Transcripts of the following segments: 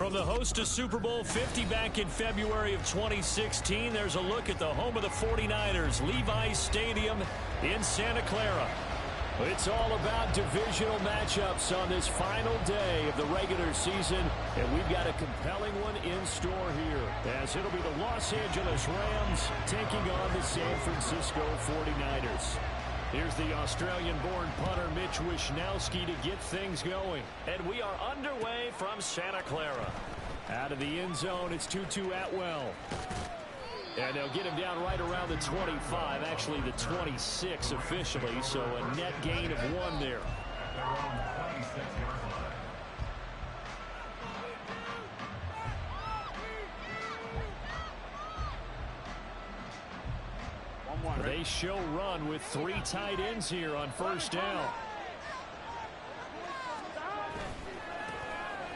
From the host to Super Bowl 50 back in February of 2016, there's a look at the home of the 49ers, Levi's Stadium in Santa Clara. It's all about divisional matchups on this final day of the regular season, and we've got a compelling one in store here, as it'll be the Los Angeles Rams taking on the San Francisco 49ers. Here's the Australian-born punter Mitch Wishnowsky to get things going. And we are underway from Santa Clara. Out of the end zone, it's Tutu Atwell. And they'll get him down right around the 25, actually the 26 officially, so a net gain of 1 there. They show run with 3 tight ends here on first down.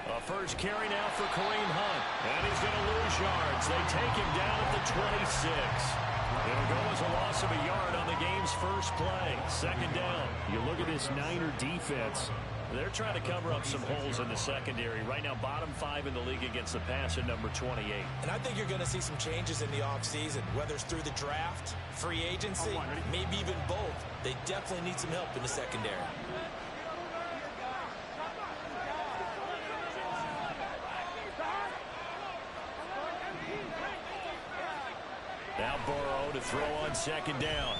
A first carry now for Kareem Hunt. And he's going to lose yards. They take him down at the 26. It'll go as a loss of a yard on the game's first play. Second down. You look at this Niner defense. They're trying to cover up some holes in the secondary. Right now, bottom 5 in the league against the pass at number 28. And I think you're going to see some changes in the offseason, whether it's through the draft, free agency, maybe even both. They definitely need some help in the secondary. Now Burrow to throw on second down.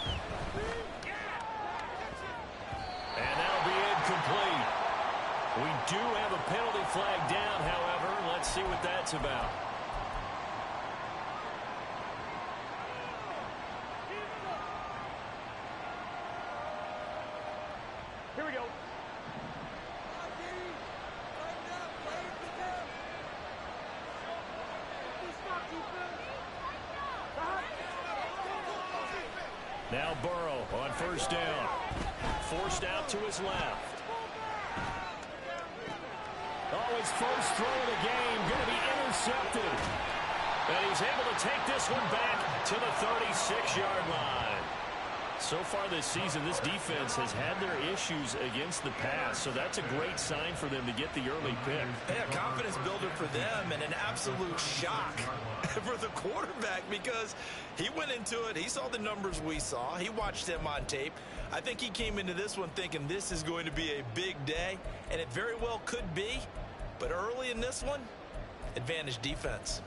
And that'll be incomplete. We do have a penalty flag down, however. Let's see what that's about. Here we go. Now Burrow on first down. Forced out to his left. Oh, his first throw of the game going to be intercepted. And he's able to take this one back to the 36-yard line. So far this season, this defense has had their issues against the pass, so that's a great sign for them to get the early pick. Hey, a confidence builder for them and an absolute shock for the quarterback because he went into it. He saw the numbers we saw. He watched them on tape. I think he came into this one thinking this is going to be a big day, and it very well could be. But early in this one, advantage defense.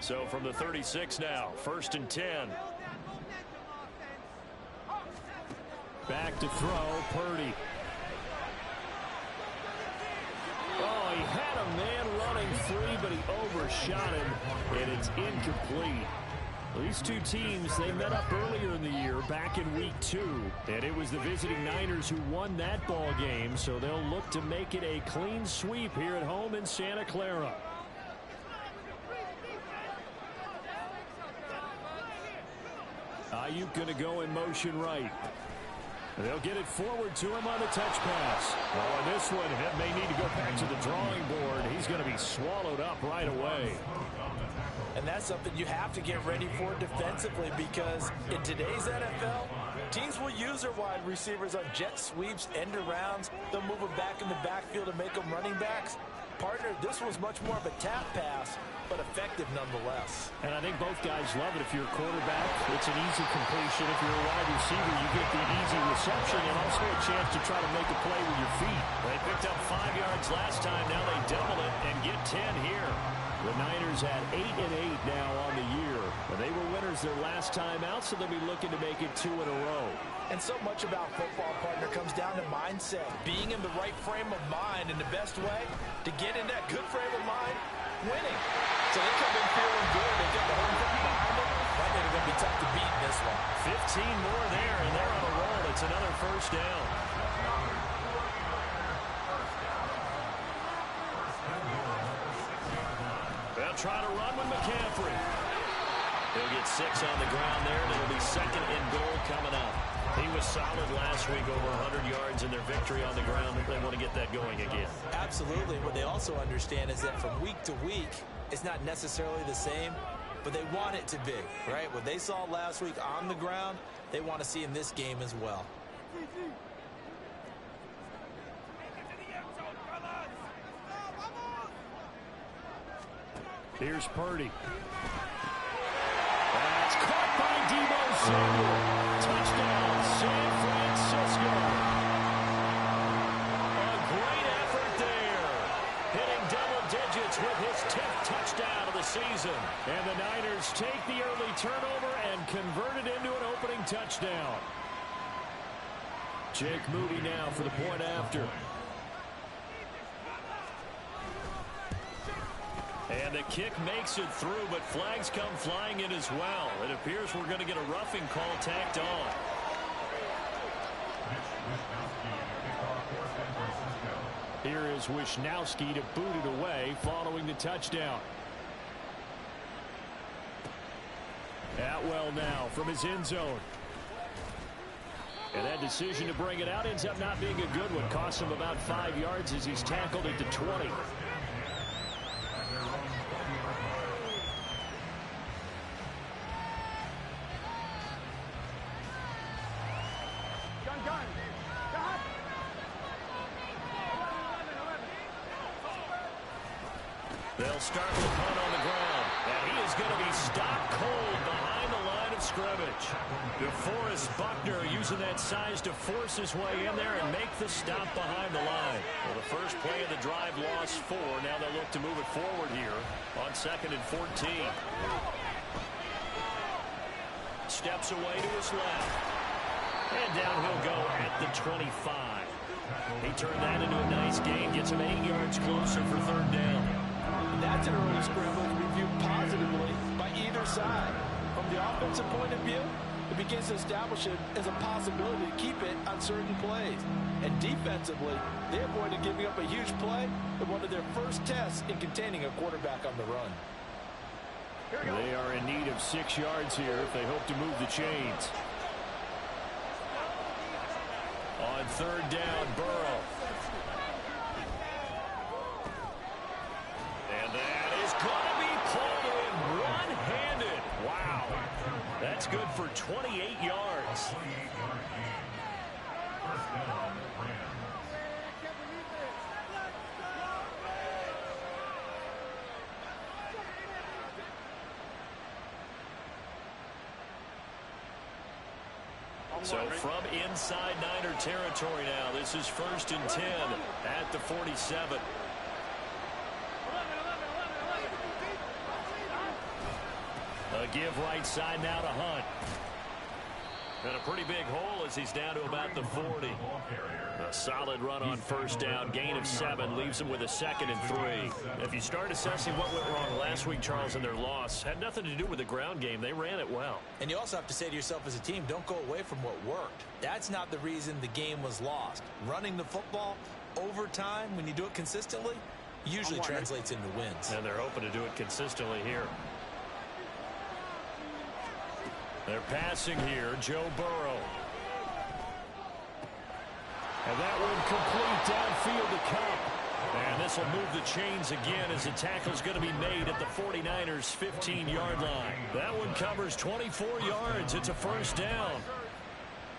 So from the 36 now, 1st and 10. Back to throw, Purdy. Oh, he had a man running free, but he overshot him, and it's incomplete. These two teams, they met up earlier in the year, back in week 2, and it was the visiting Niners who won that ball game, so they'll look to make it a clean sweep here at home in Santa Clara. Ayuk going to go in motion right. They'll get it forward to him on the touch pass. Oh, and this one may need to go back to the drawing board. He's going to be swallowed up right away. And that's something you have to get ready for defensively because in today's NFL, teams will use their wide receivers on jet sweeps, end arounds. They'll move them back in the backfield and make them running backs. Partner, this was much more of a tap pass, but effective nonetheless. And I think both guys love it. If you're a quarterback, it's an easy completion. If you're a wide receiver, you get the easy reception and also a chance to try to make a play with your feet. They picked up 5 yards last time. Now they double it and get 10 here. The Niners at 8-8 now on the year. They were winners their last time out, so they'll be looking to make it 2 in a row. And so much about football, partner, comes down to mindset. Being in the right frame of mind, and the best way to get in that good frame of mind, winning. So they come in feeling good. They get the home field behind them. I think they're going to be tough to beat in this one. 15 more there, and they're on a roll. It's another first down. They'll try to run with McCaffrey. They'll get 6 on the ground there, and it'll be 2nd and goal coming up. He was solid last week, over 100 yards in their victory on the ground. They want to get that going again. Absolutely. What they also understand is that from week to week, it's not necessarily the same, but they want it to be, right? What they saw last week on the ground, they want to see in this game as well. Here's Purdy. That's caught by Deebo Samuel. Touchdown, San Francisco. A great effort there. Hitting double digits with his 10th touchdown of the season. And the Niners take the early turnover and convert it into an opening touchdown. Jake Moody now for the point after. And the kick makes it through, but flags come flying in as well. It appears we're going to get a roughing call tacked on. Here is Wishnowski to boot it away following the touchdown. Atwell now from his end zone. And that decision to bring it out ends up not being a good one. Costs him about 5 yards as he's tackled at the 20. They'll start with Hunt on the ground. And he is going to be stopped cold behind the line of scrimmage. DeForest Buckner using that size to force his way in there and make the stop behind the line. Well, the first play of the drive lost 4. Now they'll look to move it forward here on 2nd and 14. Steps away to his left. And down he'll go at the 25. He turned that into a nice gain. Gets him 8 yards closer for 3rd down. That's an early scramble to be viewed positively by either side. From the offensive point of view, it begins to establish it as a possibility to keep it on certain plays. And defensively, they avoided giving up a huge play in one of their first tests in containing a quarterback on the run. They are in need of 6 yards here if they hope to move the chains. On 3rd down, Burrow. And that is going to be pulled in one-handed. Wow. That's good for 28 yards. So from inside Niner territory now, this is 1st and 10 at the 47. A give right side now to Hunt. And a pretty big hole as he's down to about the 40. A solid run on 1st down. Gain of 7 leaves him with a 2nd and 3. If you start assessing what went wrong last week, Charles, in their loss, had nothing to do with the ground game. They ran it well. And you also have to say to yourself as a team, don't go away from what worked. That's not the reason the game was lost. Running the football over time, when you do it consistently, usually translates into wins. And they're hoping to do it consistently here. They're passing here, Joe Burrow. And that one complete downfield to Cup. And this will move the chains again as the tackle's going to be made at the 49ers' 15-yard line. That one covers 24 yards. It's a 1st down.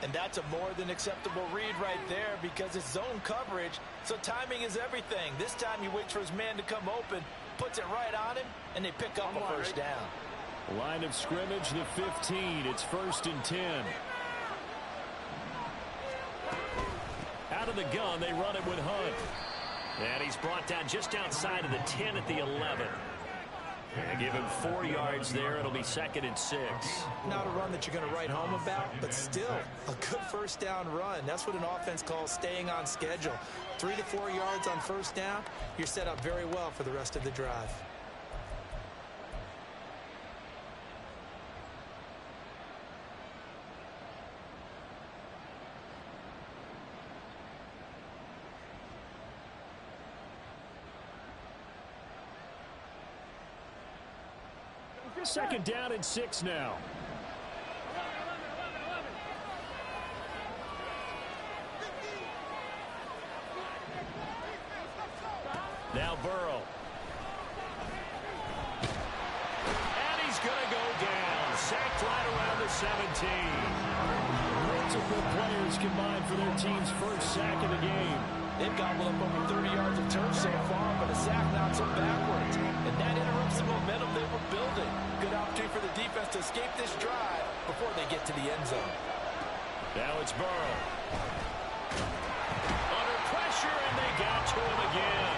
And that's a more than acceptable read right there because it's zone coverage, so timing is everything. This time he waits for his man to come open, puts it right on him, and they pick up a 1st down. Line of scrimmage, the 15. It's 1st and 10. Out of the gun, they run it with Hunt. And he's brought down just outside of the 10 at the 11. And give him 4 yards there. It'll be 2nd and 6. Not a run that you're going to write home about, but still a good 1st down run. That's what an offense calls staying on schedule. 3 to 4 yards on 1st down. You're set up very well for the rest of the drive. Second down and 6 now. Now Burrow. And he's going to go down. Sacked right around the 17. Multiple players combined for their team's 1st sack of the game. They've gobbled up over 30 yards of turf so far, but a sack knocks them backwards. And that interrupts the momentum. to the end zone. Now it's Burrow. Under pressure, and they got to him again.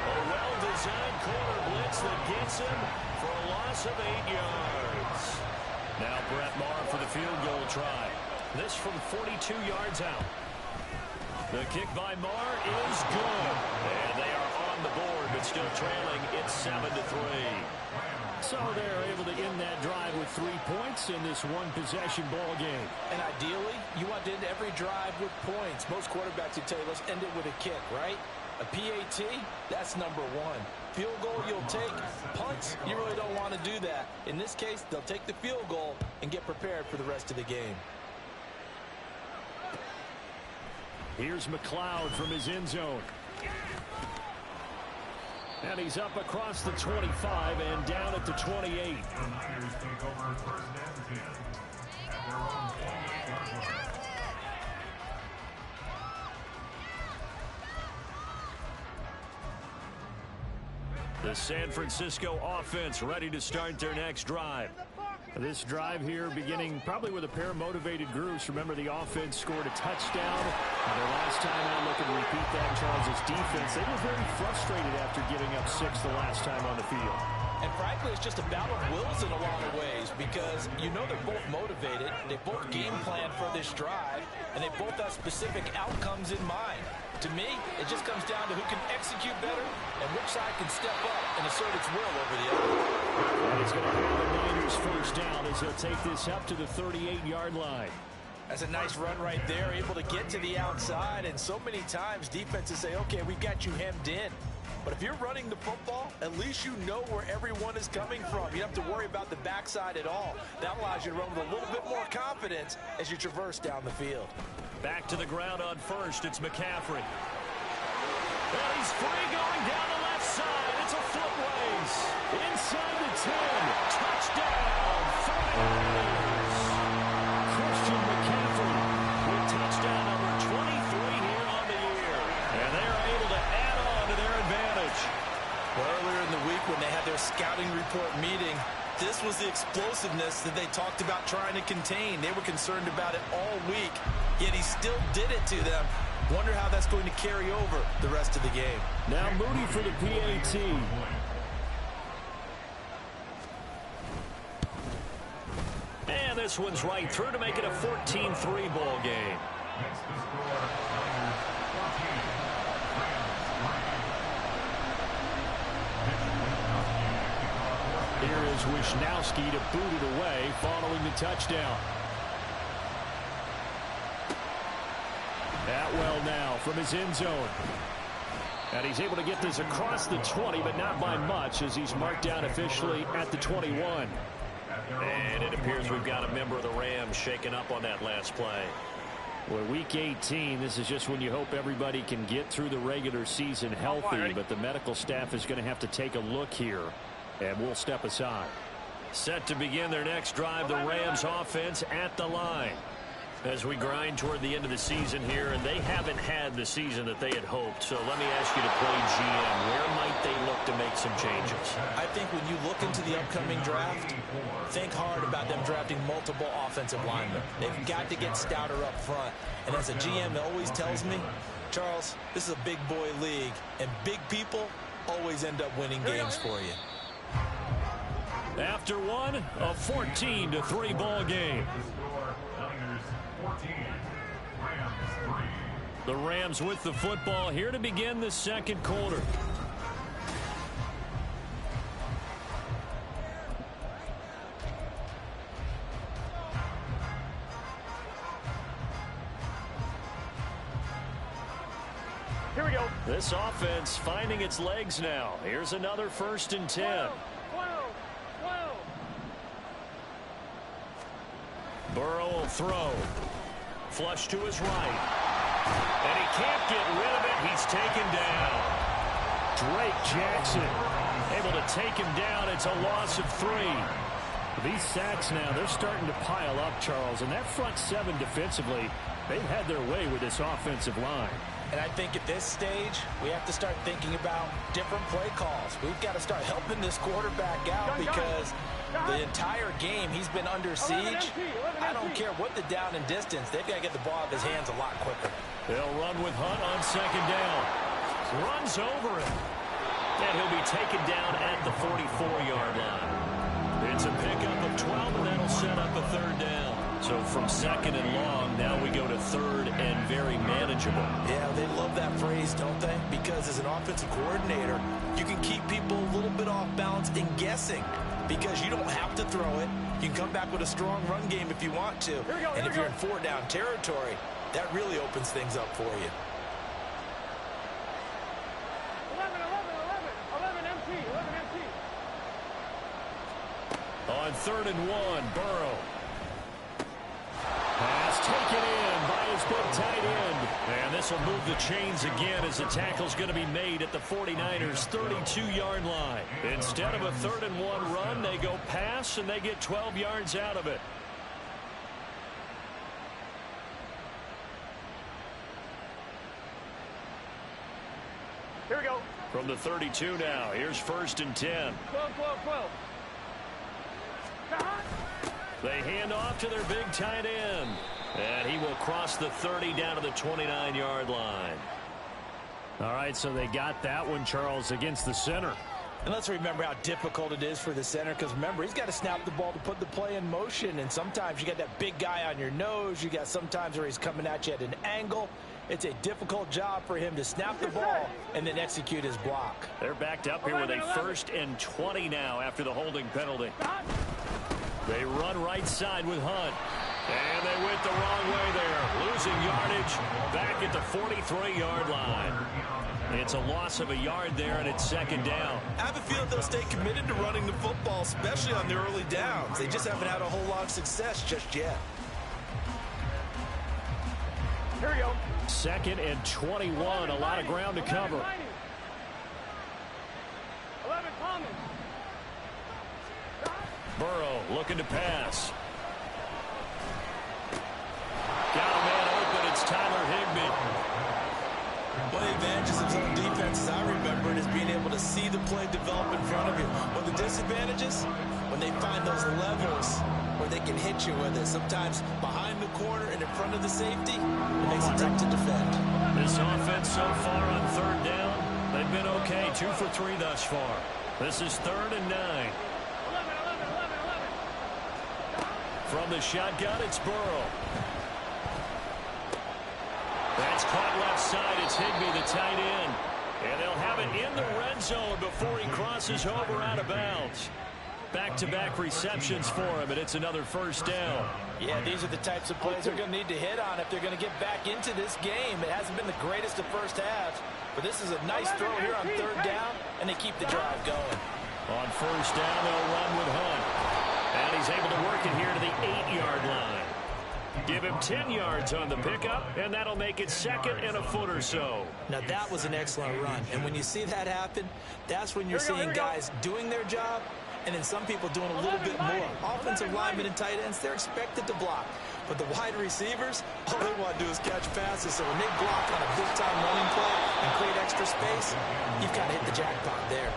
A well-designed corner blitz that gets him for a loss of 8 yards. Now Brett Maher for the field goal try. This from 42 yards out. The kick by Maher is good. And they are on the board, but still trailing. It's 7-3. So they're able to end that drive with 3 points in this one-possession ball game. And ideally, you want to end every drive with points. Most quarterbacks would tell you, let's end it with a kick, right? A PAT, that's number one. Field goal you'll take. Punts, you really don't want to do that. In this case, they'll take the field goal and get prepared for the rest of the game. Here's McLeod from his end zone. And he's up across the 25 and down at the 28. The San Francisco offense ready to start their next drive. This drive here beginning probably with a pair of motivated groups. Remember, the offense scored a touchdown. Their last time out, looking to repeat that, Charles' defense. They were very frustrated after giving up 6 the last time on the field. And frankly, it's just a battle of wills in a lot of ways because you know they're both motivated. They both game plan for this drive, and they both have specific outcomes in mind. To me, it just comes down to who can execute better and which side can step up and assert its will over the other. And he's going to have the Niners first down as he'll take this up to the 38-yard line. That's a nice run right there, able to get to the outside. And so many times defenses say, okay, we've got you hemmed in. But if you're running the football, at least you know where everyone is coming from. You don't have to worry about the backside at all. That allows you to run with a little bit more confidence as you traverse down the field. Back to the ground on first. It's McCaffrey. And he's free going down the left side. It's a foot race. Inside the 10. Touchdown. Christian McCaffrey with touchdown number 23 here on the year. And they are able to add on to their advantage. Well, earlier in the week when they had their scouting report meeting, this was the explosiveness that they talked about trying to contain. They were concerned about it all week, yet he still did it to them. Wonder how that's going to carry over the rest of the game. Now Moody for the PAT. And this one's right through to make it a 14-3 ball game. Here is Wisnowski to boot it away following the touchdown. Atwell now from his end zone. And he's able to get this across the 20, but not by much as he's marked down officially at the 21. And it appears we've got a member of the Rams shaken up on that last play. Well, week 18, this is just when you hope everybody can get through the regular season healthy, but the medical staff is going to have to take a look here, and we'll step aside. Set to begin their next drive, the Rams offense at the line. As we grind toward the end of the season here, and they haven't had the season that they had hoped. So let me ask you to play GM. Where might they look to make some changes? I think when you look into the upcoming draft, think hard about them drafting multiple offensive linemen. They've got to get stouter up front. And as a GM always tells me, Charles, this is a big boy league, and big people always end up winning games for you. After one, a 14-3 ball game. The Rams with the football here to begin the second quarter. Here we go. This offense finding its legs now. Here's another 1st and 10. Burrow will throw. Flush to his right. And he can't get rid of it. He's taken down. Drake Jackson able to take him down. It's a loss of 3. These sacks now, they're starting to pile up, Charles. And that front 7 defensively, they've had their way with this offensive line. And I think at this stage, we have to start thinking about different play calls. We've got to start helping this quarterback out because the entire game he's been under siege. I don't care what the down and distance. They've got to get the ball out of his hands a lot quicker. They'll run with Hunt on second down. Runs over him. And he'll be taken down at the 44-yard line. It's a pickup of 12, and that'll set up a third down. So from second and long, now we go to third and very manageable. Yeah, they love that phrase, don't they? Because as an offensive coordinator, you can keep people a little bit off balance and guessing because you don't have to throw it. You can come back with a strong run game if you want to. And if you're in four-down territory, that really opens things up for you. 11 empty. On 3rd and 1, Burrow. Pass taken in by his big tight end. And this will move the chains again as the tackle's going to be made at the 49ers' 32-yard line. Instead of a 3rd and 1 run, they go pass, and they get 12 yards out of it. Here we go. From the 32 now, here's 1st and 10. 12. They hand off to their big tight end. And he will cross the 30 down to the 29-yard line. All right, so they got that one, Charles, against the center. And let's remember how difficult it is for the center because, remember, he's got to snap the ball to put the play in motion. And sometimes you got that big guy on your nose. You got sometimes where he's coming at you at an angle. It's a difficult job for him to snap the ball and then execute his block. They're backed up here with a 1st and 20 now after the holding penalty. They run right side with Hunt. And they went the wrong way there. Losing yardage back at the 43-yard line. It's a loss of a yard there, and it's 2nd down. I have a feeling they'll stay committed to running the football, especially on the early downs. They just haven't had a whole lot of success just yet. Here we go. 2nd and 21. A lot of ground to cover. 11 Thomas. Burrow looking to pass. Got a man open. It's Tyler Higbee. One of the advantages of zone defense, as I remember it, is being able to see the play develop in front of you. One of the disadvantages, when they find those levels where they can hit you with it, sometimes behind the corner and in front of the safety, it makes it tough to defend. This offense so far on 3rd down, they've been okay. 2 for 3 thus far. This is 3rd and 9. 11. From the shotgun, it's Burrow. That's caught left side. It's Higbee, the tight end. And they'll have it in the red zone before he crosses over out of bounds. Back-to-back receptions for him, and it's another 1st down. Yeah, these are the types of plays they're going to need to hit on if they're going to get back into this game. It hasn't been the greatest of first halves, but this is a nice throw here on 3rd down, and they keep the drive going. On 1st down, they'll run with Hunt. And he's able to work it here to the 8-yard line. Give him 10 yards on the pickup, and that'll make it 2nd and a foot or so. Now, that was an excellent run, and when you see that happen, that's when you're seeing guys doing their job, and then some people doing a little bit more. Offensive linemen and tight ends, they're expected to block. But the wide receivers, all they want to do is catch passes. So when they block on a big-time running play and create extra space, you've got to hit the jackpot there.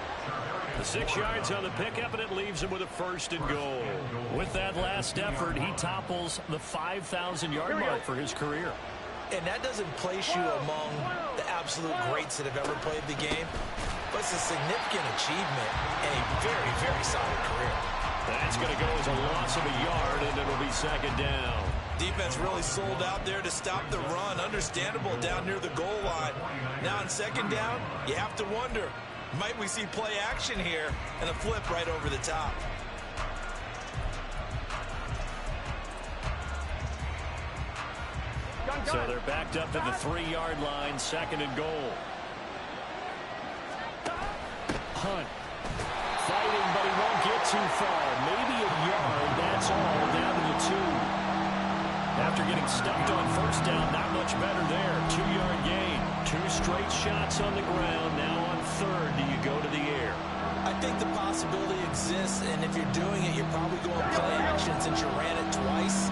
The 6 yards on the pickup, and it leaves him with a 1st and goal. With that last effort, he topples the 5,000-yard mark for his career. And that doesn't place you among the absolute greats that have ever played the game, but it's a significant achievement and a very, very solid career. That's going to go as a loss of a yard, and it'll be 2nd down. Defense really sold out there to stop the run. Understandable down near the goal line. Now on 2nd down, you have to wonder, might we see play action here and a flip right over the top? So they're backed up to the 3-yard line, 2nd and goal. Hunt fighting, but he won't get too far. Maybe a yard, that's all, down to the 2. After getting stuffed on 1st down, not much better there. 2-yard gain. 2 straight shots on the ground. Now on 3rd, do you go to the air? I think the possibility exists, and if you're doing it, you're probably going play action since you ran it twice.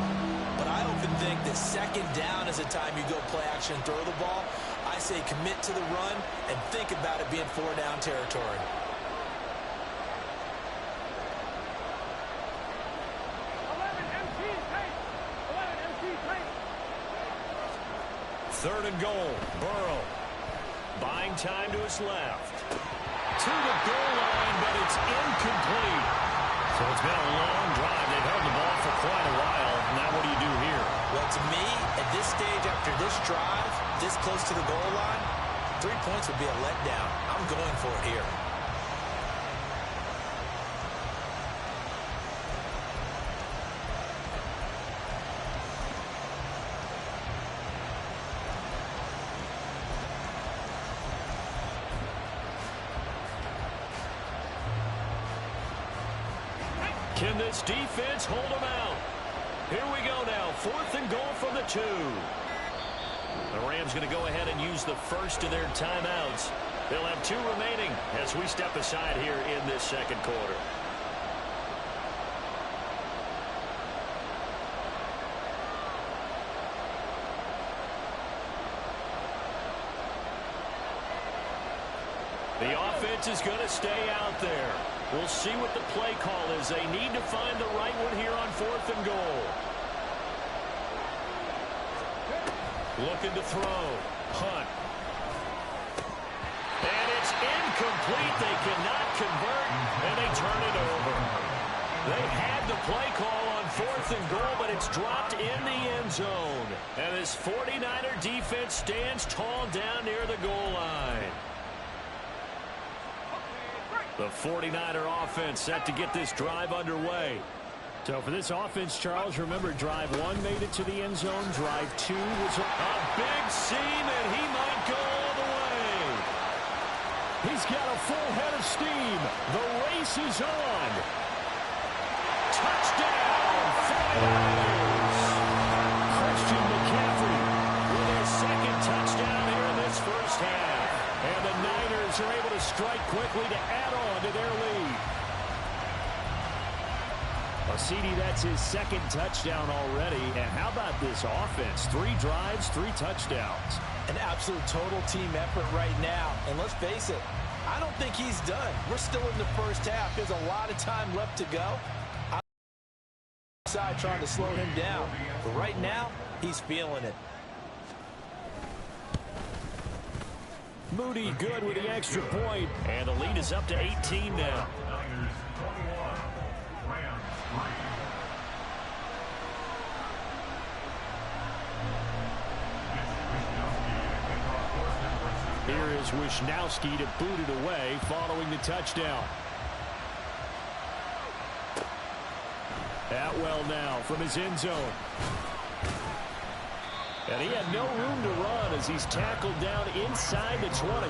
But I often think that 2nd down is the time you go play action and throw the ball. I say commit to the run and think about it being 4-down territory. Third and goal. Burrow buying time to his left. To the goal line, but it's incomplete. So it's been a long drive. They've held the ball for quite a while. Now what do you do here? Well, to me, at this stage after this drive, this close to the goal line, 3 points would be a letdown. I'm going for it here. Can this defense hold them out? Here we go now. 4th and goal from the 2. The Rams going to go ahead and use the first of their timeouts. They'll have 2 remaining as we step aside here in this second quarter. The offense is going to stay out there. We'll see what the play call is. They need to find the right one here on 4th and goal. Looking to throw. Hunt. And it's incomplete. They cannot convert, and they turn it over. They had the play call on 4th and goal, but it's dropped in the end zone. And this 49er defense stands tall down near the goal line. The 49er offense set to get this drive underway. So for this offense, Charles, remember drive 1 made it to the end zone. Drive 2 was a big seam, and he might go all the way. He's got a full head of steam. The race is on. Touchdown, 49ers. Christian McCaffrey with his second touchdown here in this first half. And the Niners are able to strike quickly to add on to their lead. Well, CD, that's his second touchdown already. And how about this offense? 3 drives, 3 touchdowns. An absolute total team effort right now. And let's face it, I don't think he's done. We're still in the first half. There's a lot of time left to go. I'm outside trying to slow him down. But right now, he's feeling it. Moody good with the extra point, and the lead is up to 18 now. Here is Wisnowski to boot it away following the touchdown. Atwell now from his end zone. And he had no room to run as he's tackled down inside the 20.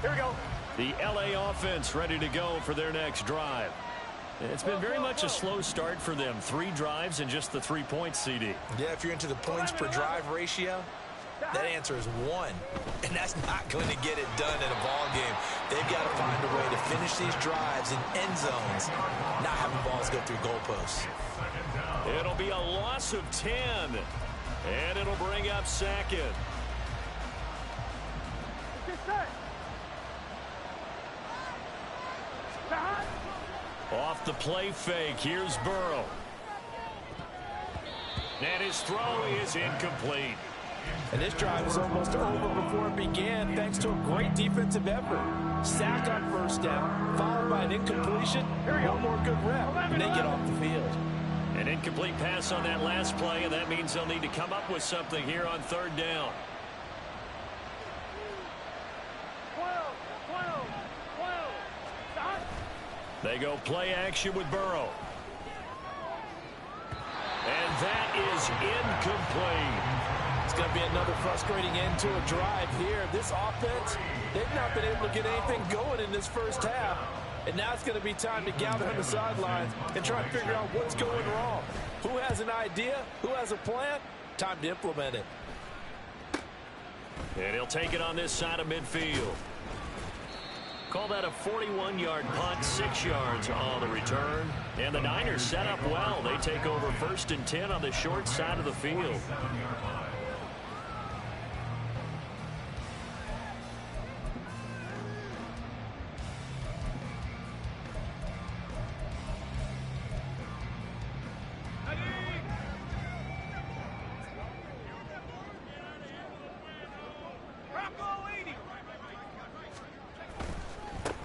Here we go. The LA offense ready to go for their next drive. It's been very much a slow start for them. 3 drives and just the 3 points, CD. Yeah, if you're into the points per drive ratio, that answer is 1. And that's not going to get it done in a ball game. They've got to find a way to finish these drives in end zones, not having balls go through goalposts. It'll be a loss of 10. And it'll bring up 2nd. Off the play fake, here's Burrow. And his throw is incomplete. And this drive is almost over before it began, thanks to a great defensive effort. Sack on 1st down, followed by an incompletion. One more good rep, and they get off the field. An incomplete pass on that last play, and that means they'll need to come up with something here on 3rd down. 12. Stop. They go play action with Burrow. And that is incomplete. It's going to be another frustrating end to a drive here. This offense, they've not been able to get anything going in this first half. And now it's going to be time to gather on the sidelines and try to figure out what's going wrong. Who has an idea? Who has a plan? Time to implement it. And he'll take it on this side of midfield. Call that a 41-yard punt, 6 yards on the return. And the Niners set up well. They take over 1st and 10 on the short side of the field.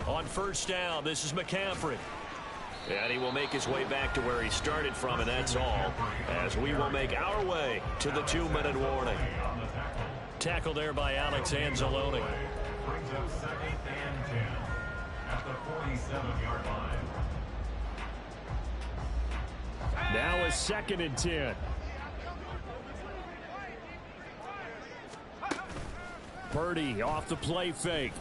On 1st down, this is McCaffrey. And he will make his way back to where he started from, and that's all, as we will make our way to the 2-minute warning. Tackle there by Alex Anzalone. Brings up 2nd and 10 at the 47-yard line. Now a 2nd and 10. Purdy off the play fake.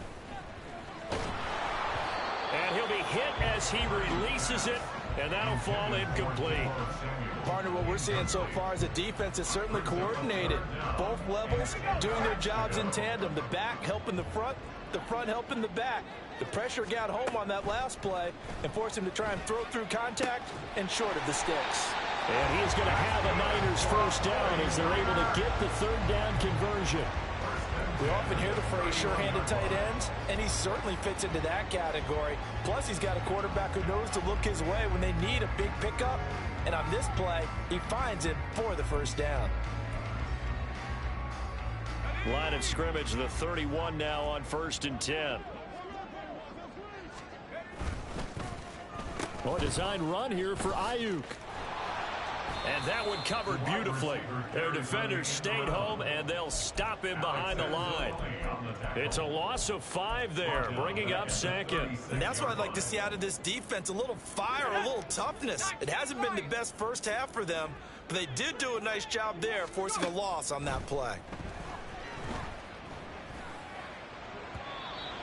And he'll be hit as he releases it, and that'll fall incomplete. Partner, what we're seeing so far is the defense is certainly coordinated. Both levels doing their jobs in tandem. The back helping the front helping the back. The pressure got home on that last play and forced him to try and throw through contact and short of the sticks. And he's going to have a Niners 1st down as they're able to get the 3rd down conversion. We often hear the phrase sure-handed tight ends, and he certainly fits into that category. Plus, he's got a quarterback who knows to look his way when they need a big pickup. And on this play, he finds it for the 1st down. Line of scrimmage, the 31 now on 1st and 10. Oh, a design run here for Ayuk. And that one covered beautifully. Their defenders stayed home, and they'll stop him behind the line. It's a loss of 5 there, bringing up 2nd. And that's what I'd like to see out of this defense, a little fire, a little toughness. It hasn't been the best first half for them, but they did do a nice job there, forcing a loss on that play.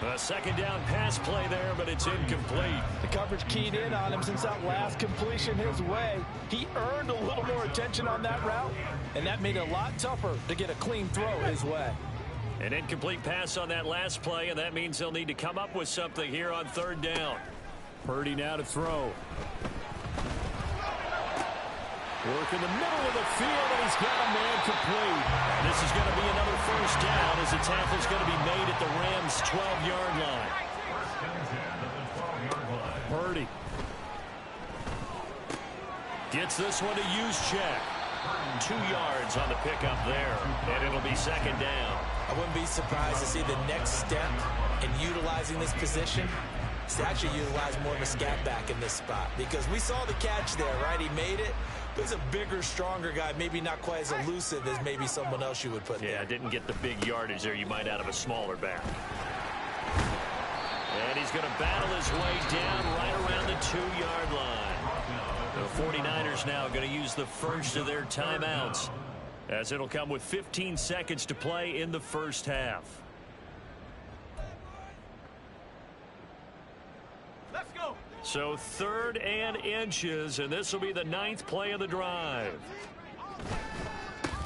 A 2nd down pass play there, but it's incomplete. The coverage keyed in on him since that last completion his way. He earned a little more attention on that route, and that made it a lot tougher to get a clean throw his way. An incomplete pass on that last play, and that means they'll need to come up with something here on 3rd down. Purdy now to throw. Work in the middle of the field, and he's got a man complete. And this is going to be another 1st down as the tackle's going to be made at the Rams' 12-yard line. Purdy gets this one to Juszczyk. 2 yards on the pickup there, and it'll be 2nd down. I wouldn't be surprised to see the next step in utilizing this position is to actually utilize more of a scat back in this spot, because we saw the catch there, right? He made it. But he's a bigger, stronger guy, maybe not quite as elusive as maybe someone else you would put there. Yeah, didn't get the big yardage there you might out of a smaller back. And he's going to battle his way down right around the 2-yard line. The 49ers now going to use the first of their timeouts, as it'll come with 15 seconds to play in the 1st half. Let's go. So 3rd and inches, and this will be the 9th play of the drive.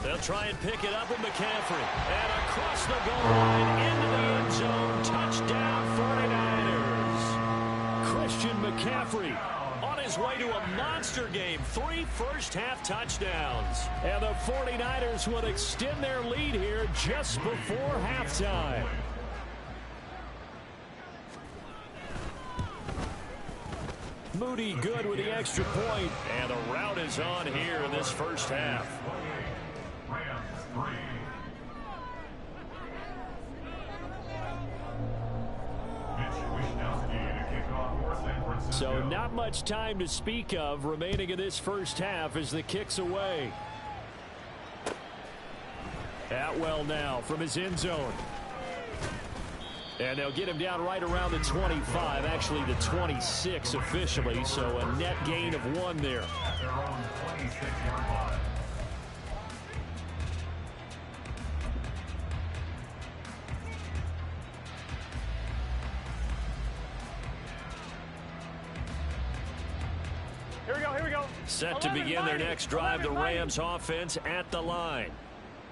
They'll try and pick it up with McCaffrey. And across the goal line into the end zone. Touchdown 49ers. Christian McCaffrey on his way to a monster game. 3 first-half touchdowns. And the 49ers will extend their lead here just before halftime. Moody good with the extra point. And the route is on here in this 1st half. So not much time to speak of remaining in this 1st half as the kick's away. Atwell now from his end zone. And they'll get him down right around the 25, actually the 26 officially, so a net gain of 1 there. Set to begin their next drive, the Rams offense at the line.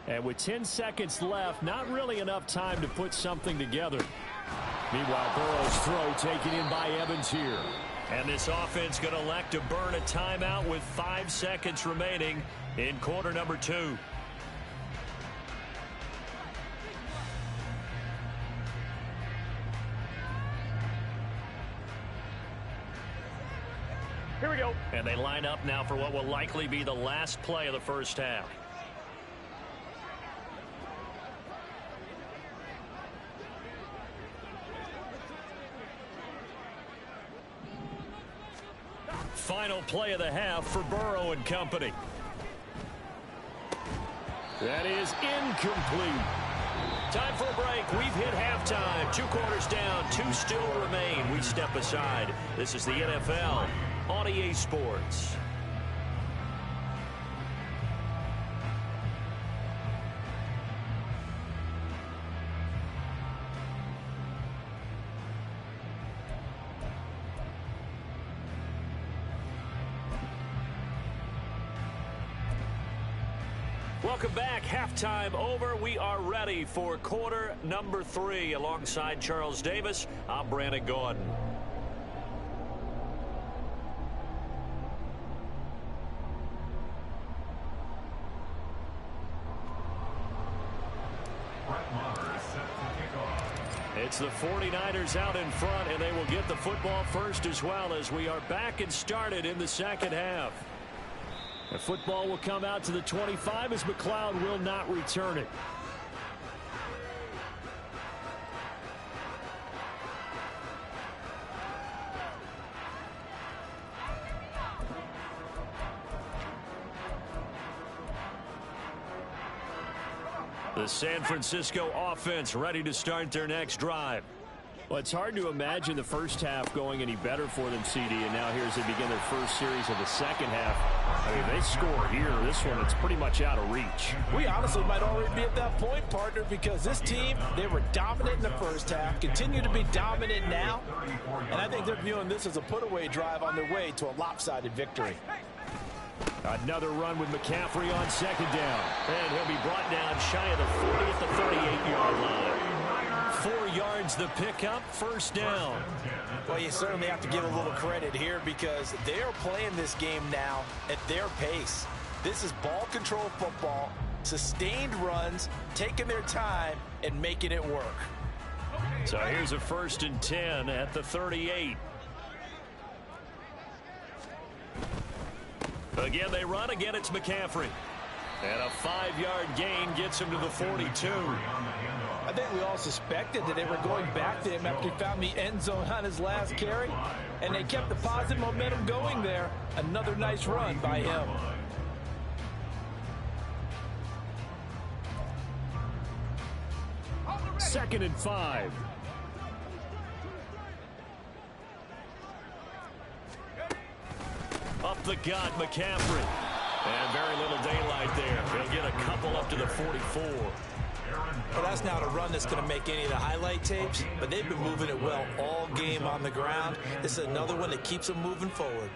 And with 10 seconds left, not really enough time to put something together. Meanwhile, Burrow's throw taken in by Evans here. And this offense going to elect to burn a timeout with 5 seconds remaining in quarter number 2. Here we go. And they line up now for what will likely be the last play of the first half. Final play of the half for Burrow and company. That is incomplete. Time for a break. We've hit halftime. 2 quarters down. 2 still remain. We step aside. This is the NFL on EA Sports. Welcome back. Halftime over. We are ready for quarter number 3. Alongside Charles Davis, I'm Brandon Gordon. It's the 49ers out in front, and they will get the football first as well as we are back and started in the second half. The football will come out to the 25 as McLeod will not return it. The San Francisco offense ready to start their next drive. Well, it's hard to imagine the first half going any better for them, CD, and now here as they begin their first series of the second half. I mean, they score here. This one, it's pretty much out of reach. We honestly might already be at that point, partner, because this team, they were dominant in the first half, continue to be dominant now, and I think they're viewing this as a put-away drive on their way to a lopsided victory. Another run with McCaffrey on second down. And he'll be brought down shy of the 40 at the 38-yard line. 4 yards the pickup, first down. Well, you certainly have to give a little credit here because they are playing this game now at their pace. This is ball control football, sustained runs, taking their time and making it work. So here's a 1st and 10 at the 38. Again, they run. Again, it's McCaffrey. And a 5-yard gain gets him to the 42. I think we all suspected that they were going back to him after he found the end zone on his last carry. And they kept the positive momentum going there. Another nice run by him. Second and 5. Up the gut, McCaffrey. And very little daylight there. He'll get a couple up to the 44. Well, that's not a run that's going to make any of the highlight tapes, but they've been moving it well all game on the ground. This is another one that keeps them moving forward.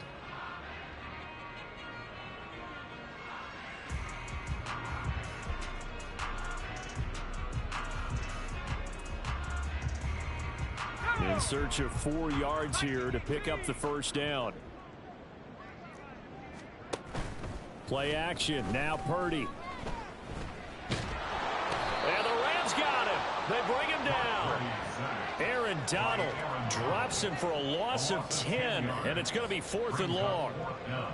In search of 4 yards here to pick up the first down. Play action. Now Purdy. And the Rams got him. They bring him down. Aaron Donald drops him for a loss of 10, and it's going to be 4th and long.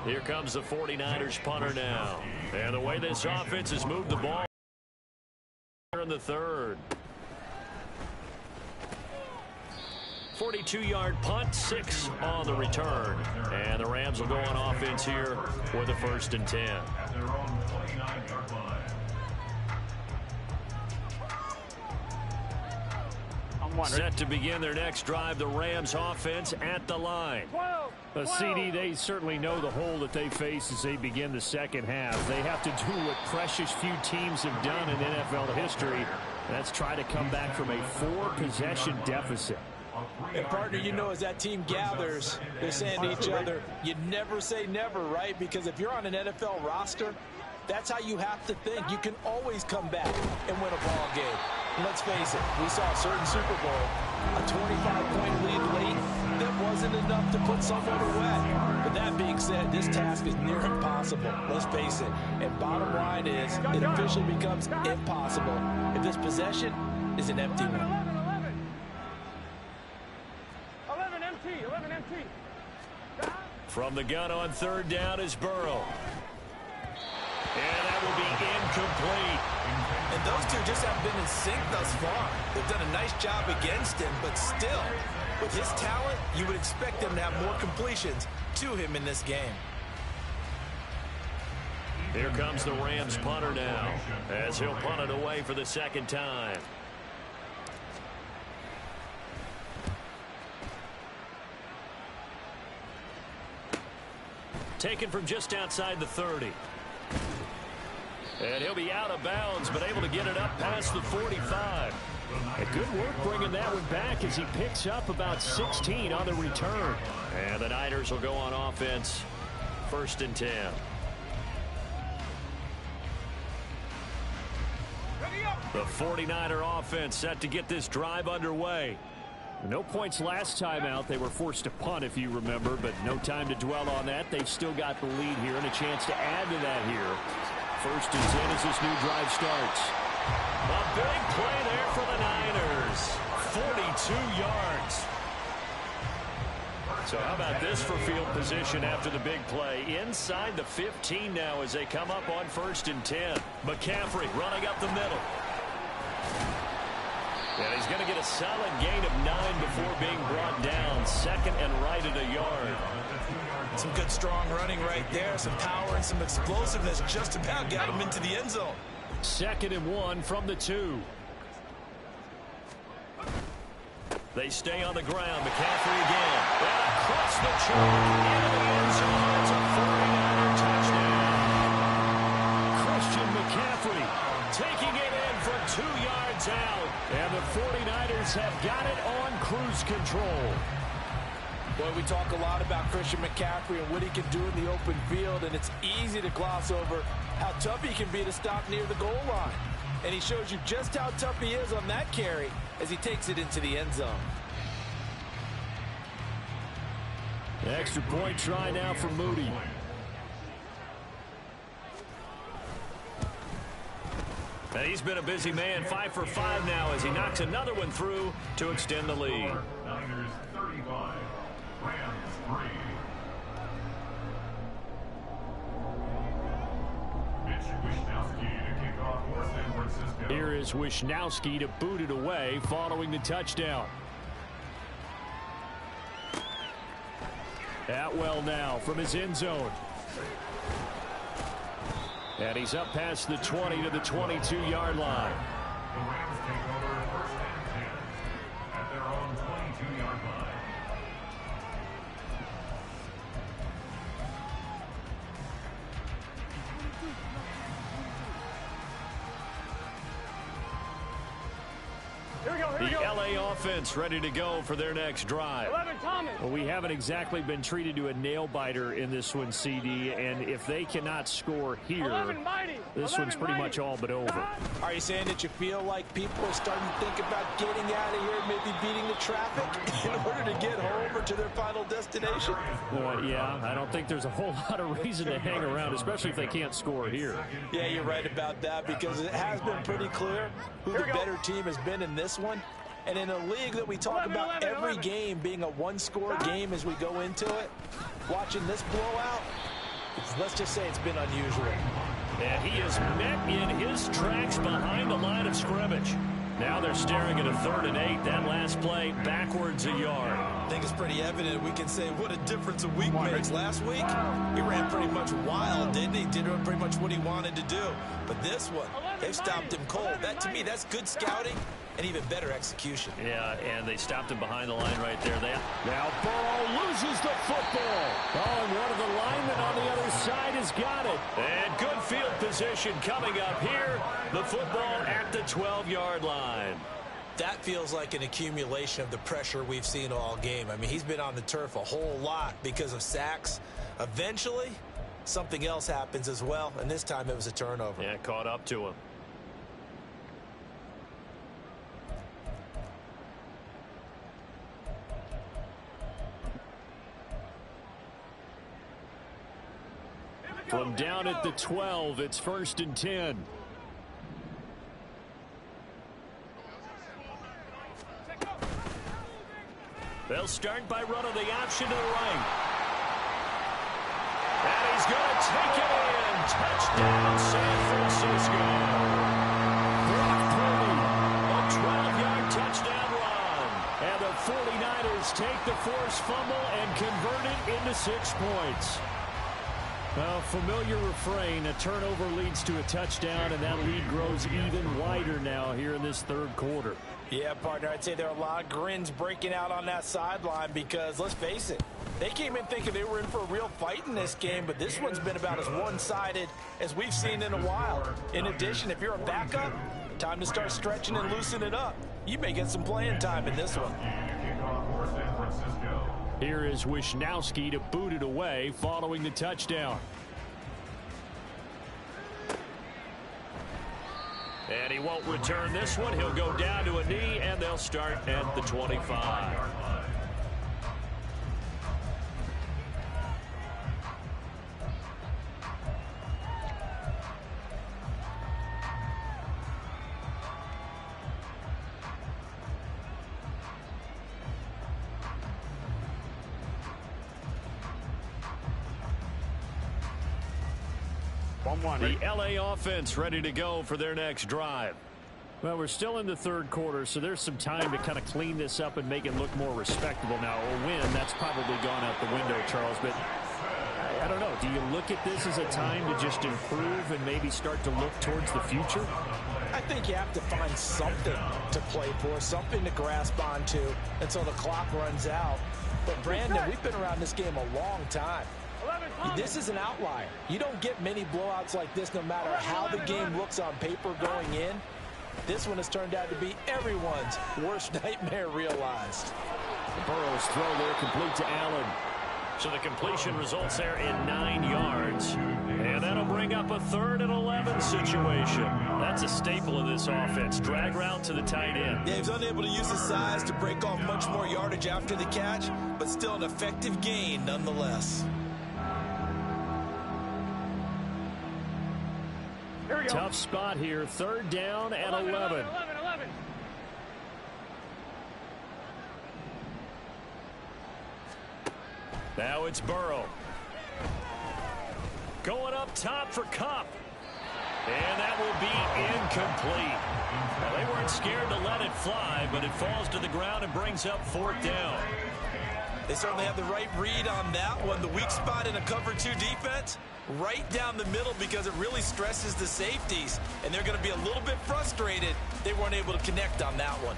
Here comes the 49ers punter now. And the way this offense has moved the ball in the third. 42-yard punt, 6 on the return. And the Rams will go on offense here with a 1st and 10. Set to begin their next drive, the Rams offense at the line. CD, they certainly know the hole that they face as they begin the second half. They have to do what precious few teams have done in NFL history. That's try to come back from a 4-possession deficit. And partner, you know, as that team gathers, they're saying to each other, you never say never, right? Because if you're on an NFL roster, that's how you have to think. You can always come back and win a ball game. And let's face it, we saw a certain Super Bowl, a 25-point lead late that wasn't enough to put someone away. But that being said, this task is near impossible. Let's face it. And bottom line is, it officially becomes impossible if this possession is an empty one. 11 MT, 11 MT. From the gun on third down is Burrow. And that will be incomplete. And those two just haven't been in sync thus far. They've done a nice job against him, but still, with his talent, you would expect them to have more completions to him in this game. Here comes the Rams punter now, as he'll punt it away for the second time. Taken from just outside the 30. And he'll be out of bounds, but able to get it up past the 45. A good work bringing that one back as he picks up about 16 on the return. And the Niners will go on offense, 1st and 10. The 49er offense set to get this drive underway. No points last time out. They were forced to punt, if you remember, but no time to dwell on that. They've still got the lead here and a chance to add to that here. 1st and 10 as this new drive starts. A big play there for the Niners. 42 yards. So how about this for field position after the big play? Inside the 15 now as they come up on 1st and 10. McCaffrey running up the middle. And he's going to get a solid gain of 9 before being brought down. 2nd and right at a yard. Some good strong running right there. Some power and some explosiveness just about got him into the end zone. 2nd and 1 from the 2. They stay on the ground. McCaffrey again. And across the chalk into the end zone. It's a 49er touchdown. Christian McCaffrey taking it in from 2 yards out. And the 49ers have got it on cruise control. Boy, we talk a lot about Christian McCaffrey and what he can do in the open field, and it's easy to gloss over how tough he can be to stop near the goal line. And he shows you just how tough he is on that carry as he takes it into the end zone. The extra point try now for Moody. And he's been a busy man, 5 for 5 now as he knocks another one through to extend the lead. Niners 35, Rams 3. Mitch Wishnowsky to kick off for San Francisco. Here is Wishnowsky to boot it away following the touchdown. Atwell now from his end zone. And he's up past the 20 to the 22-yard line. The Rams take over 1st and 10 at their own 22-yard line. The LA offense ready to go for their next drive. 11 Thomas. Well, we haven't exactly been treated to a nail-biter in this one, CD, and if they cannot score here, 11 Mighty. this 11 one's pretty Mighty. much all but over. Are you saying that you feel like people are starting to think about getting out of here, maybe beating the traffic in order to get home or to their final destination? Yeah, I don't think there's a whole lot of reason to hang around, especially if they can't score here. Yeah, you're right about that because it has been pretty clear who the better team has been in this one. And in a league that we talk about every game being a one-score game as we go into it, watching this blowout, let's just say it's been unusual. And he is met in his tracks behind the line of scrimmage. Now they're staring at a 3rd and 8. That last play backwards a yard. I think it's pretty evident we can say what a difference a week makes. Last week, he ran pretty much wild, didn't he? Did pretty much what he wanted to do. But this one, they've stopped him cold. That, to me, that's good scouting and even better execution. Yeah, and they stopped him behind the line right there. Now Burrow loses the football. Oh, and one of the linemen on the other side has got it. And good field position coming up here. The football at the 12-yard line. That feels like an accumulation of the pressure we've seen all game. I mean, he's been on the turf a whole lot because of sacks. Eventually, something else happens as well, and this time it was a turnover. Yeah, caught up to him. From down at the 12, it's 1st and 10. They'll start by running the option to the right. And he's going to take it in. Touchdown, San Francisco. Brock Purdy, a 12-yard touchdown run. And the 49ers take the forced fumble and convert it into 6 points. Well, familiar refrain, a turnover leads to a touchdown, and that lead grows even wider now here in this 3rd quarter. Yeah, partner, I'd say there are a lot of grins breaking out on that sideline because, let's face it, they came in thinking they were in for a real fight in this game, but this one's been about as one-sided as we've seen in a while. In addition, if you're a backup, time to start stretching and loosening up. You may get some playing time in this one. Here is Wisnowski to boot it away following the touchdown. And he won't return this one. He'll go down to a knee, and they'll start at the 25. The LA offense ready to go for their next drive. Well, we're still in the 3rd quarter, so there's some time to kind of clean this up and make it look more respectable now. A win, that's probably gone out the window, Charles, but I don't know. Do you look at this as a time to just improve and maybe start to look towards the future? I think you have to find something to play for, something to grasp onto until the clock runs out. But, Brandon, we've been around this game a long time. This is an outlier. You don't get many blowouts like this no matter how the game looks on paper going in. This one has turned out to be everyone's worst nightmare realized. Burrow's throw there complete to Allen. So the completion results there in 9 yards. And that'll bring up a 3rd and 11 situation. That's a staple of this offense. Drag route to the tight end. Yeah, he's unable to use his size to break off much more yardage after the catch, but still an effective gain nonetheless. Tough spot here. 3rd down and 11. Now it's Burrow. Going up top for Kupp. And that will be incomplete. Well, they weren't scared to let it fly, but it falls to the ground and brings up 4th down. They certainly have the right read on that one. The weak spot in a cover 2 defense, right down the middle because it really stresses the safeties. And they're going to be a little bit frustrated they weren't able to connect on that one.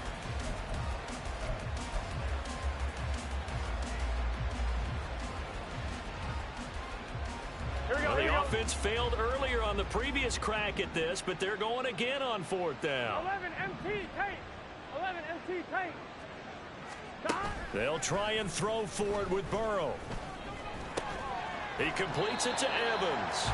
Well, the offense failed earlier on the previous crack at this, but they're going again on 4th down. 11 MT tape. 11 MT tape. They'll try and throw for it with Burrow. He completes it to Evans.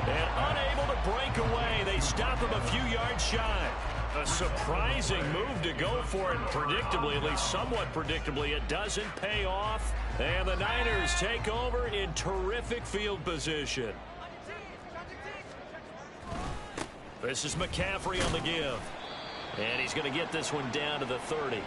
And unable to break away, they stop him a few yards shy. A surprising move to go for it. Predictably, at least somewhat predictably, it doesn't pay off. And the Niners take over in terrific field position. This is McCaffrey on the give. And he's going to get this one down to the 30.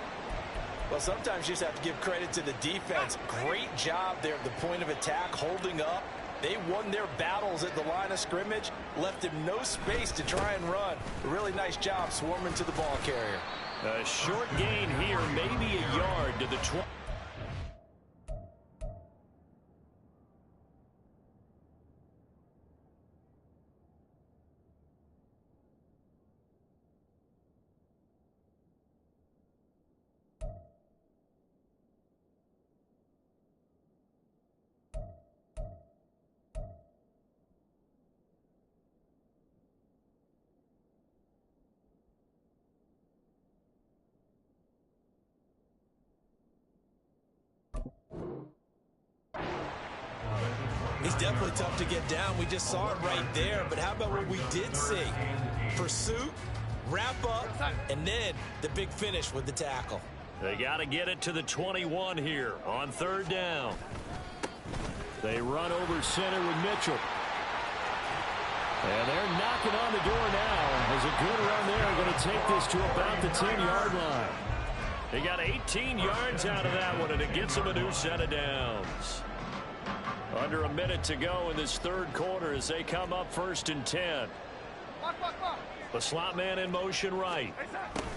Well, sometimes you just have to give credit to the defense. Great job there at the point of attack, holding up. They won their battles at the line of scrimmage, left him no space to try and run. A really nice job swarming to the ball carrier. A short gain here, maybe a yard to the 20. He's definitely tough to get down. We just saw it right there. But how about what we did see? Pursuit, wrap up, and then the big finish with the tackle. They got to get it to the 21 here on 3rd down. They run over center with Mitchell. And they're knocking on the door now. There's a good run there. Going to take this to about the 10-yard line. They got 18 yards out of that one, and it gets them a new set of downs. Under a minute to go in this 3rd quarter as they come up 1st and 10. The slot man in motion right.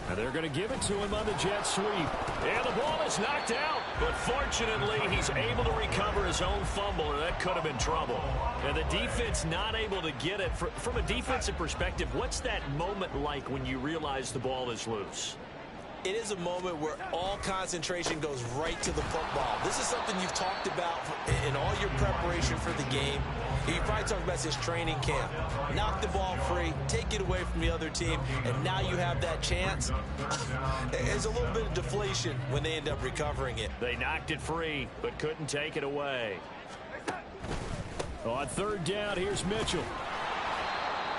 And they're going to give it to him on the jet sweep. And the ball is knocked out. But fortunately, he's able to recover his own fumble, or that could have been trouble. And the defense not able to get it. From a defensive perspective, what's that moment like when you realize the ball is loose? It is a moment where all concentration goes right to the football. This is something you've talked about in all your preparation for the game. You probably talked about this training camp. Knock the ball free, take it away from the other team, and now you have that chance. There's a little bit of deflation when they end up recovering it. They knocked it free, but couldn't take it away. On 3rd down, here's Mitchell.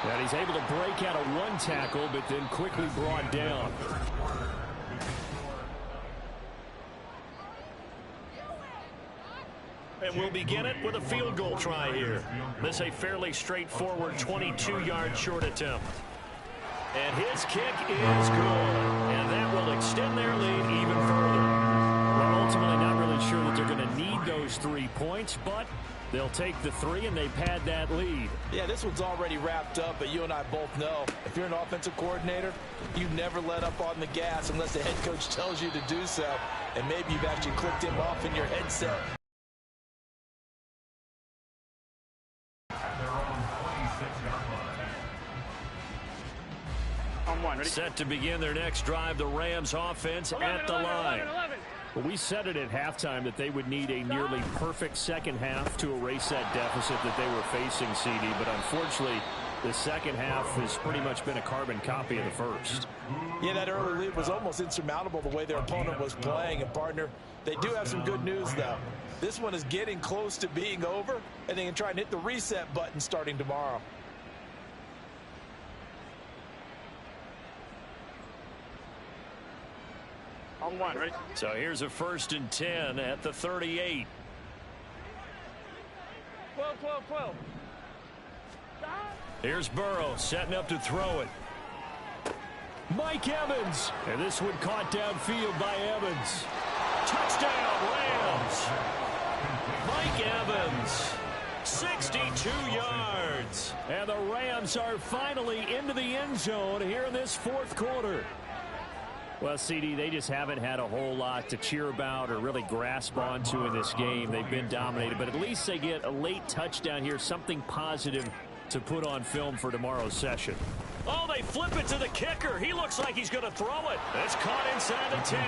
And he's able to break out of one tackle, but then quickly brought down. And we'll begin it with a field goal try here. This is a fairly straightforward 22-yard short attempt. And his kick is good. And that will extend their lead even further. Well, ultimately not really sure that they're going to need those 3 points, but they'll take the 3 and they pad that lead. Yeah, this one's already wrapped up, but you and I both know if you're an offensive coordinator, you never let up on the gas unless the head coach tells you to do so. And maybe you've actually clicked him off in your headset. Set to begin their next drive, the Rams offense at the line. Well, we said it at halftime that they would need a nearly perfect second half to erase that deficit that they were facing, CD. But unfortunately, the second half has pretty much been a carbon copy of the first. Yeah, that early lead was almost insurmountable the way their opponent was playing. And, partner, they do have some good news, though. This one is getting close to being over, and they can try and hit the reset button starting tomorrow. On 1, ready? So here's a 1st and 10 at the 38. 12, 12, 12. Here's Burrow setting up to throw it. Mike Evans. And this one caught downfield by Evans. Touchdown, Rams. Mike Evans. 62 yards. And the Rams are finally into the end zone here in this 4th quarter. Well, CD, they just haven't had a whole lot to cheer about or really grasp onto in this game. They've been dominated, but at least they get a late touchdown here, something positive to put on film for tomorrow's session. Oh, they flip it to the kicker. He looks like he's going to throw it. It's caught inside the 10,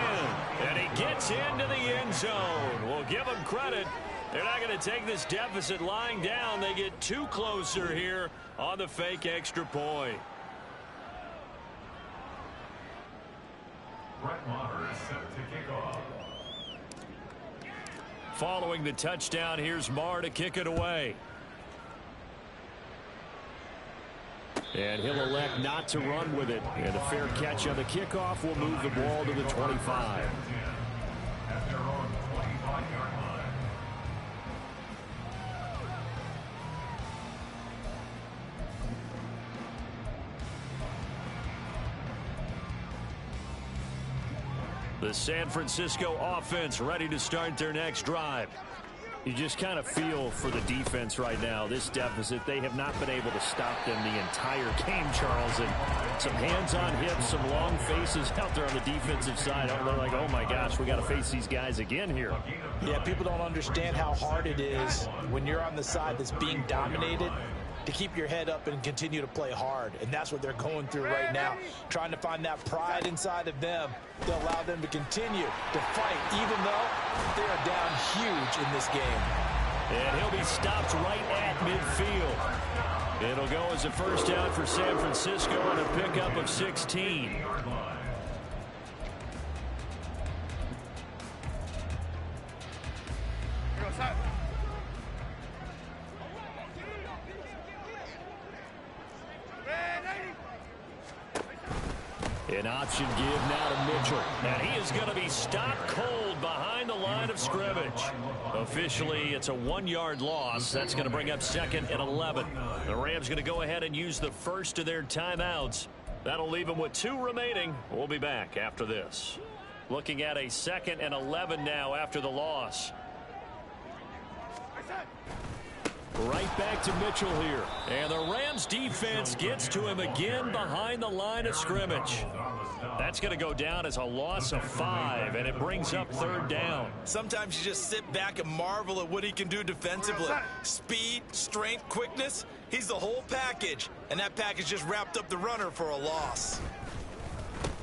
and he gets into the end zone. We'll give them credit. They're not going to take this deficit lying down. They get 2 closer here on the fake extra point. Brett Maher is set to kick off. Following the touchdown, here's Maher to kick it away. And he'll elect not to run with it. And a fair catch on the kickoff will move the ball to the 25. At their own 25-yard line. The San Francisco offense ready to start their next drive. You just kind of feel for the defense right now. This deficit, they have not been able to stop them the entire game, Charles. And some hands on hips, some long faces out there on the defensive side. They're like, oh my gosh, we got to face these guys again here. Yeah, people don't understand how hard it is when you're on the side that's being dominated to keep your head up and continue to play hard. And that's what they're going through right now, trying to find that pride inside of them to allow them to continue to fight, even though they are down huge in this game. And he'll be stopped right at midfield. It'll go as a first down for San Francisco and a pickup of 16. An option give now to Mitchell. And he is going to be stopped cold behind the line of scrimmage. Officially, it's a 1-yard loss. That's going to bring up 2nd and 11. The Rams going to go ahead and use the first of their timeouts. That'll leave them with 2 remaining. We'll be back after this. Looking at a 2nd and 11 now after the loss. Right back to Mitchell here. And the Rams defense gets to him again behind the line of scrimmage. That's going to go down as a loss of 5, and it brings up 3rd down. Sometimes you just sit back and marvel at what he can do defensively. Speed, strength, quickness. He's the whole package, and that package just wrapped up the runner for a loss.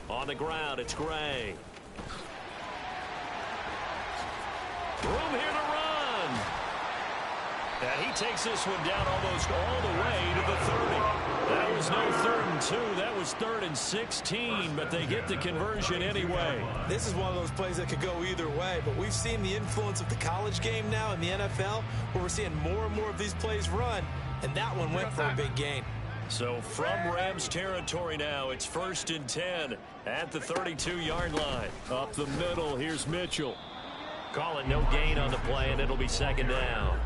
On the ground, it's Gray. Room here to run. And he takes this one down almost all the way to the 30. That was no 3rd and 2. That was 3rd and 16, but they get the conversion anyway. This is one of those plays that could go either way, but we've seen the influence of the college game now in the NFL, where we're seeing more and more of these plays run, and that one went for a big gain. So from Rams territory now, it's 1st and 10 at the 32-yard line. Up the middle, here's Mitchell. Call it no gain on the play, and it'll be 2nd down.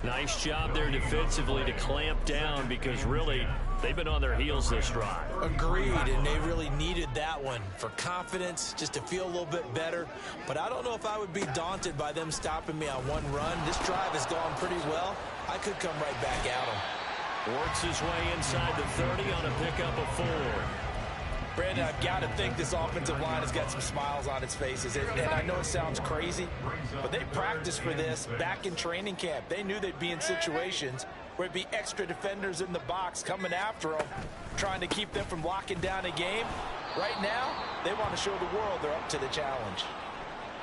Nice job there defensively to clamp down, because really they've been on their heels this drive. Agreed, and they really needed that one for confidence, just to feel a little bit better. But I don't know if I would be daunted by them stopping me on one run. This drive has gone pretty well. I could come right back at them. Works his way inside the 30 on a pickup of 4. Brandon, I've got to think this offensive line has got some smiles on its faces. And I know it sounds crazy, but they practiced for this back in training camp. They knew they'd be in situations where it'd be extra defenders in the box coming after them, trying to keep them from locking down a game. Right now, they want to show the world they're up to the challenge.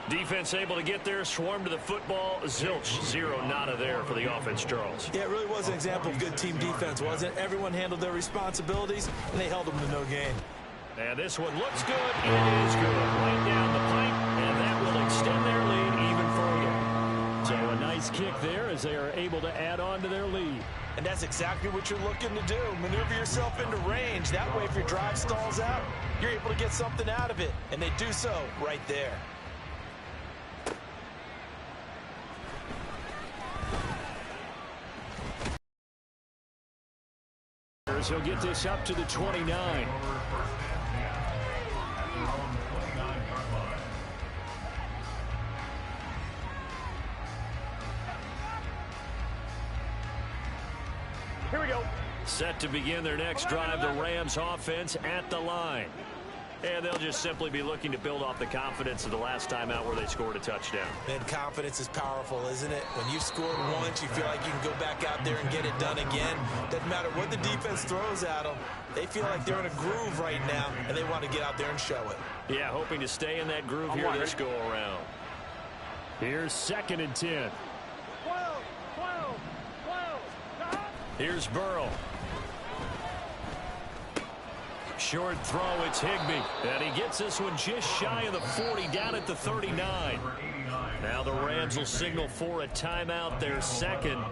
Defense able to get there, swarm to the football. Zilch, 0 nada there for the offense, Charles. Yeah, it really was an example of good team defense, wasn't it? Everyone handled their responsibilities, and they held them to no gain. And this one looks good. It is good. Right down the pipe, and that will extend their lead even further. So a nice kick there as they are able to add on to their lead. And that's exactly what you're looking to do. Maneuver yourself into range. That way, if your drive stalls out, you're able to get something out of it. And they do so right there. He'll get this up to the 29. Here we go. Set to begin their next drive, the Rams offense at the line. And they'll just simply be looking to build off the confidence of the last time out where they scored a touchdown. And confidence is powerful, isn't it? When you've scored once, you feel like you can go back out there and get it done again. Doesn't matter what the defense throws at them. They feel like they're in a groove right now, and they want to get out there and show it. Yeah, hoping to stay in that groove here this go around. Here's 2nd and 10. 12. Here's Burrow. Short throw, it's Higbee. And he gets this one just shy of the 40, down at the 39. Now the Rams will signal for a timeout, their 2nd.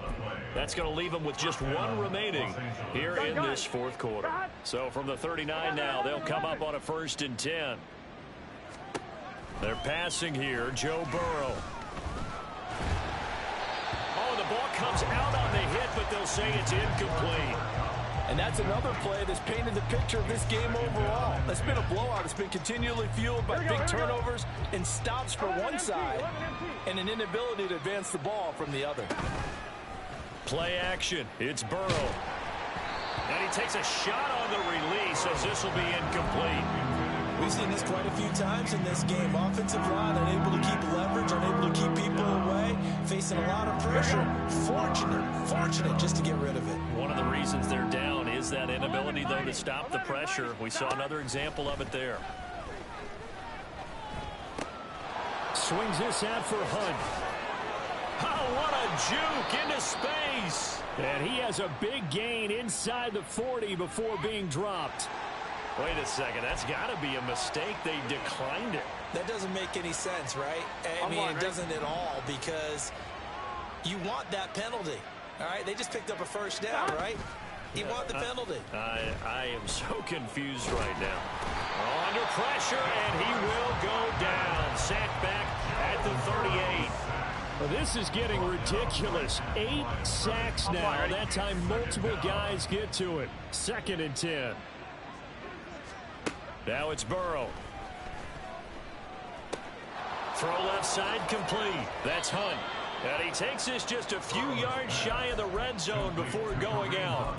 That's going to leave them with just 1 remaining here in this 4th quarter. So from the 39 now, they'll come up on a 1st and 10. They're passing here, Joe Burrow. Oh, the ball comes out on the hit, but they'll say it's incomplete. And that's another play that's painted the picture of this game overall. It's been a blowout. It's been continually fueled by big turnovers and stops for one side and an inability to advance the ball from the other. Play action. It's Burrow. And he takes a shot on the release as this will be incomplete. We've seen this quite a few times in this game. Offensive line unable to keep leverage, unable to keep people away, facing a lot of pressure. Fortunate just to get rid of it. One of the reasons they're down is that inability, though, to stop the pressure. We saw another example of it there. Swings this out for Hunt. Oh, what a juke into space. And he has a big gain inside the 40 before being dropped. Wait a second, that's got to be a mistake. They declined it. That doesn't make any sense, right? I mean, it doesn't at all, because you want that penalty. All right, they just picked up a 1st down, right? He wanted the penalty. I am so confused right now. Under pressure, and he will go down. Sacked back at the 38. Well, this is getting ridiculous. 8 sacks now. That time multiple guys get to it. 2nd and 10. Now it's Burrow. Throw left side complete. That's Hunt. And he takes this just a few yards shy of the red zone before going out.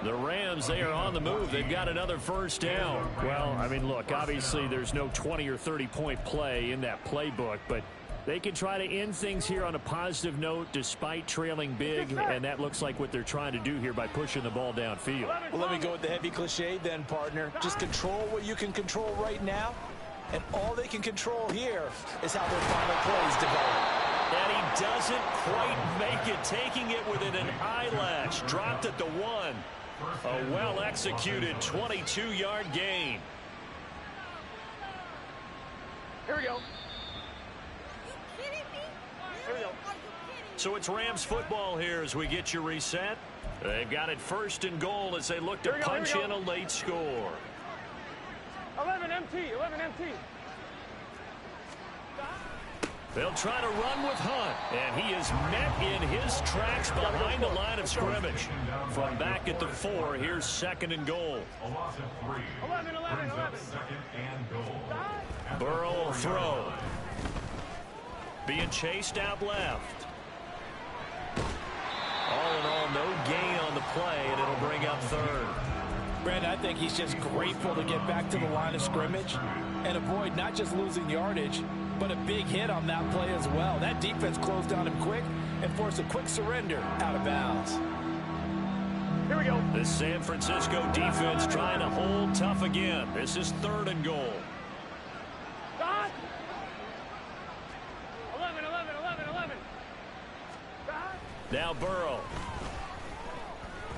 The Rams, they are on the move. They've got another first down. Well, I mean, look, obviously there's no 20 or 30-point play in that playbook, but they can try to end things here on a positive note despite trailing big, and that looks like what they're trying to do here by pushing the ball downfield. Well, let me go with the heavy cliche then, partner. Just control what you can control right now, and all they can control here is how their final plays develop. And he doesn't quite make it, taking it within an eyelash. Dropped at the 1. A well-executed 22-yard gain. Here we go. Here we go. So it's Rams football here as we get you reset. They've got it 1st and goal as they look to punch in a late score. 11 MT, 11 MT. They'll try to run with Hunt, and he is met in his tracks behind the line of scrimmage. From back at the 4, here's 2nd and goal. 11. Burrow will throw. Being chased out left. All in all, no gain on the play, and it'll bring up 3rd. Brandon, I think he's just grateful to get back to the line of scrimmage and avoid not just losing yardage, but a big hit on that play as well. That defense closed on him quick and forced a quick surrender out of bounds. Here we go. The San Francisco defense trying to hold tough again. This is 3rd and goal. God. 11. God. Now Burrow.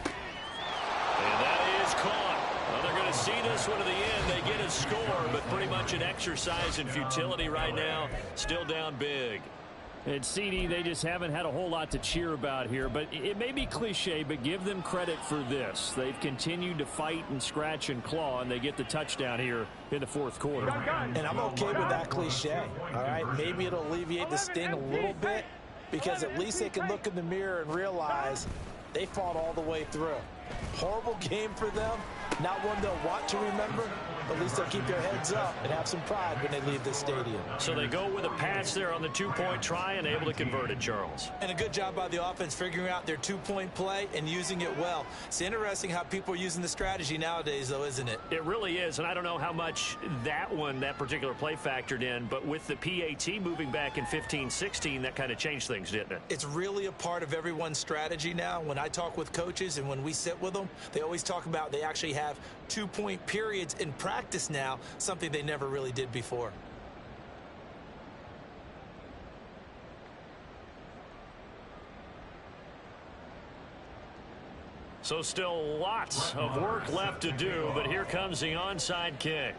And that is caught. Well, they're going to see this one to the end. They get a score, but pretty much an exercise in futility right now. Still down big. And CD, they just haven't had a whole lot to cheer about here, but it may be cliche, but give them credit for this. They've continued to fight and scratch and claw, and they get the touchdown here in the 4th quarter. And I'm okay with that cliche, all right? Maybe it'll alleviate the sting a little bit because at least they can look in the mirror and realize they fought all the way through. Horrible game for them. Not one they'll want to remember. At least they'll keep their heads up and have some pride when they leave this stadium. So they go with a pass there on the 2-point try and able to convert it, Charles. And a good job by the offense figuring out their 2-point play and using it well. It's interesting how people are using the strategy nowadays, though, isn't it? It really is, and I don't know how much that particular play factored in, but with the PAT moving back in 15-16, that kind of changed things, didn't it? It's really a part of everyone's strategy now. When I talk with coaches and when we sit with them, they always talk about they actually have 2-point periods in practice now, something they never really did before. So still lots of work left to do, but here comes the onside kick.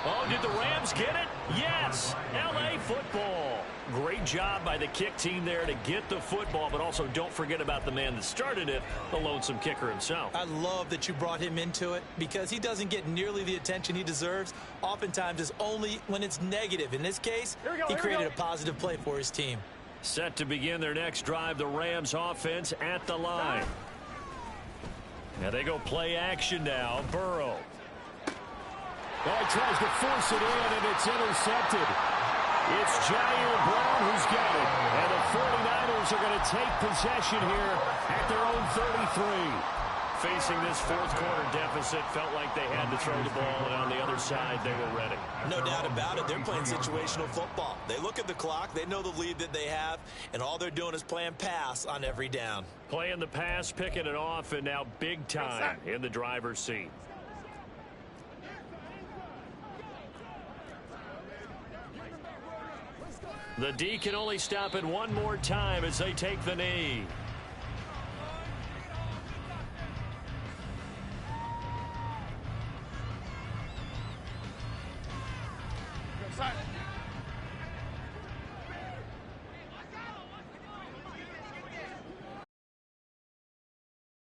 Oh, did the Rams get it? Yes! L.A. football. Great job by the kick team there to get the football, but also don't forget about the man that started it, the lonesome kicker himself. I love that you brought him into it because he doesn't get nearly the attention he deserves. Oftentimes it's only when it's negative. In this case, he created a positive play for his team. Set to begin their next drive, the Rams offense at the line. Now they go play action now. Burrow. Oh, he tries to force it in, and it's intercepted. It's Jair Brown who's got it. And the 49ers are going to take possession here at their own 33. Facing this 4th quarter deficit, felt like they had to throw the ball, and on the other side, they were ready. No doubt about it. They're playing situational football. They look at the clock. They know the lead that they have, and all they're doing is playing pass on every down. Playing the pass, picking it off, and now big time in the driver's seat. The D can only stop it one more time as they take the knee. Go side.